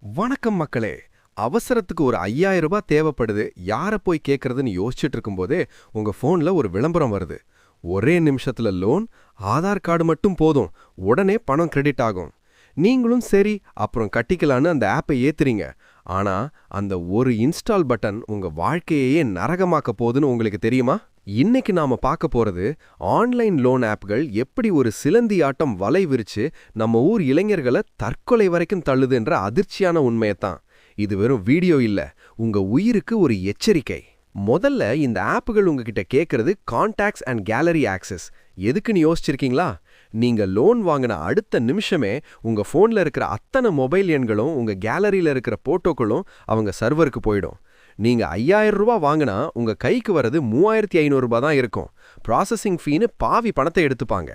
வணக்கம் மக்களே. அவசரத்துக்கு ஒரு 5000 ரூபாய் தேவைப்படுது, யாரை போய் கேட்கறதுன்னு யோசிச்சுட்டு இருக்கும்போதே உங்க போன்ல ஒரு விளம்பரம் வருது. ஒரே நிமிஷத்துல லோன், ஆதார் கார்டு மட்டும் போதும், உடனே பணம் கிரெடிட் ஆகும். நீங்களும் சரி அப்புறம் கட்டிக்கலான்னு அந்த ஆப்பை ஏத்துறீங்க. ஆனா அந்த ஒரு இன்ஸ்டால் பட்டன் உங்க வாழ்க்கையே நரகமாக்க போகுதுன்னு உங்களுக்கு தெரியுமா? இன்னைக்கு நாம பார்க்க போறது ஆன்லைன் லோன் ஆப்கள் எப்படி ஒரு சிலந்தி ஆட்டம் வலை விரிச்சு நம்ம ஊர் இளைஞர்களை தற்கொலை வரைக்கும் தள்ளுதுன்ற அதிர்ச்சியான உண்மையத்தான். இது வெறும் வீடியோ இல்ல, உங்க உயிருக்கு ஒரு எச்சரிக்கை. முதல்ல இந்த ஆப்புகள் உங்ககிட்ட கேட்கறது கான்டாக்ட்ஸ் அண்ட் கேலரி ஆக்சஸ். எதுக்குன்னு யோசிச்சிருக்கீங்களா? நீங்க லோன் வாங்கின அடுத்த நிமிஷமே உங்க போன்ல இருக்கிற அத்தனை மொபைல் எண்களும் உங்க கேலரியில இருக்கிற போட்டோக்களும் அவங்க சர்வருக்கு போயிடும். நீங்க 5000 ரூபாய் வாங்கினா உங்க கைக்கு வரது 3500 ரூபாய் தான் இருக்கும். ப்ராசஸிங் ஃபீன்னு பாவி பணத்தை எடுத்துப்பாங்க.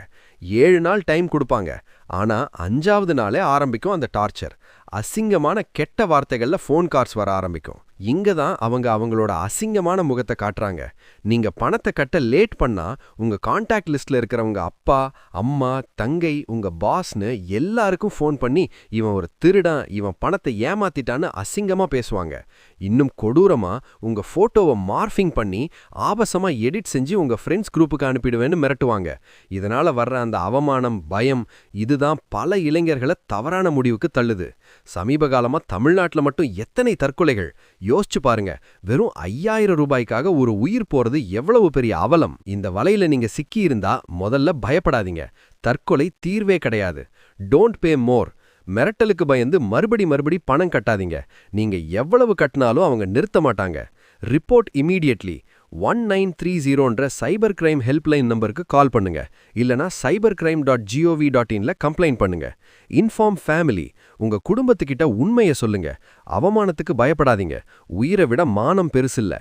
7 நாள் டைம் கொடுப்பாங்க. ஆனா 5வது நாளே ஆரம்பிக்கும் அந்த டார்ச்சர். அசிங்கமான கெட்ட வார்த்தைகள்ல ஃபோன் கால்ஸ் வர ஆரம்பிக்கும். இங்க தான் அவங்க அவங்களோட அசிங்கமான முகத்தை காட்டுறாங்க. நீங்க பணத்தை கட்ட லேட் பண்ணா உங்க கான்டாக்ட் லிஸ்ட்ல இருக்கிறவங்க அப்பா, அம்மா, தங்கை, உங்க பாஸ்னு எல்லாருக்கும் ஃபோன் பண்ணி இவன் ஒரு திருடன், இவன் பணத்தை ஏமாத்திட்டான்னு அசிங்கமா பேசுவாங்க. இன்னும் கொடூரமா உங்க போட்டோவை மார்ஃபிங் பண்ணி ஆபாசமா எடிட் செஞ்சு உங்க ஃப்ரெண்ட்ஸ் குரூப்புக்கு அனுப்பிடுவேன்னு மிரட்டுவாங்க. இதனால வர்ற அந்த அவமானம், பயம் இதுதான் பல இளைஞர்களை தவறான முடிவுக்கு தள்ளுது. சமீப காலமா தமிழ்நாட்டுல மட்டும் எத்தனை தற்கொலைகள் யோசிச்சு பாருங்க. வெறும் 5000 ரூபாய்க்காக ஒரு உயிர் போறது எவ்வளவு பெரிய அவலம். இந்த வலையில நீங்க சிக்கி இருந்தா முதல்ல பயப்படாதீங்க. தற்கொலை தீர்வே கிடையாது. டோன்ட் பே மோர். மிரட்டலுக்கு பயந்து மறுபடி பணம் கட்டாதீங்க. நீங்க எவ்வளவு கட்டினாலும் அவங்க நிறுத்த மாட்டாங்க. ரிப்போர்ட் இமீடியட்லி 1930ன்ற சைபர் கிரைம் ஹெல்ப்லைன் நம்பருக்கு கால் பண்ணுங்க. இல்லனா cybercrime.gov.inல கம்ப்ளைண்ட் பண்ணுங்க. Inform family. உங்க குடும்பத்துக்கிட்ட உண்மையை சொல்லுங்க. அவமானத்துக்கு பயப்படாதீங்க. உயிரை விட மானம் பெருசில்ல.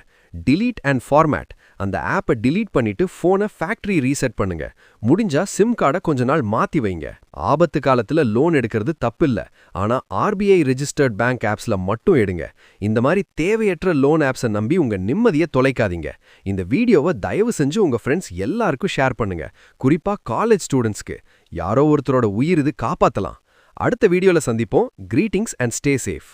Delete and format. அந்த ஆப்பை டிலீட் பண்ணிட்டு போனை ஃபேக்டரி ரீசெட் பண்ணுங்க. முடிஞ்சா சிம் கார்டை கொஞ்ச நாள் மாத்தி வைங்க. ஆபத்து காலத்துல லோன் எடுக்கிறது தப்பில்ல. ஆனா RBI ரெஜிஸ்டர்ட் பேங்க் ஆப்ஸ்ல மட்டும் எடுங்க. இந்த மாதிரி தேவையற்ற லோன் ஆப்ஸை நம்பி உங்க நிம்மதியை தொலைக்காதீங்க. இந்த வீடியோவை தயவு செஞ்சு உங்க ஃப்ரெண்ட்ஸ் எல்லாருக்கும் ஷேர் பண்ணுங்க. குறிப்பா காலேஜ் ஸ்டூடெண்ட்ஸ்க்கு. யாரோ ஒருத்தரோட உயிர் இது காப்பாத்தலாம். அடுத்த வீடியோல சந்திப்போம். Greetings and stay safe.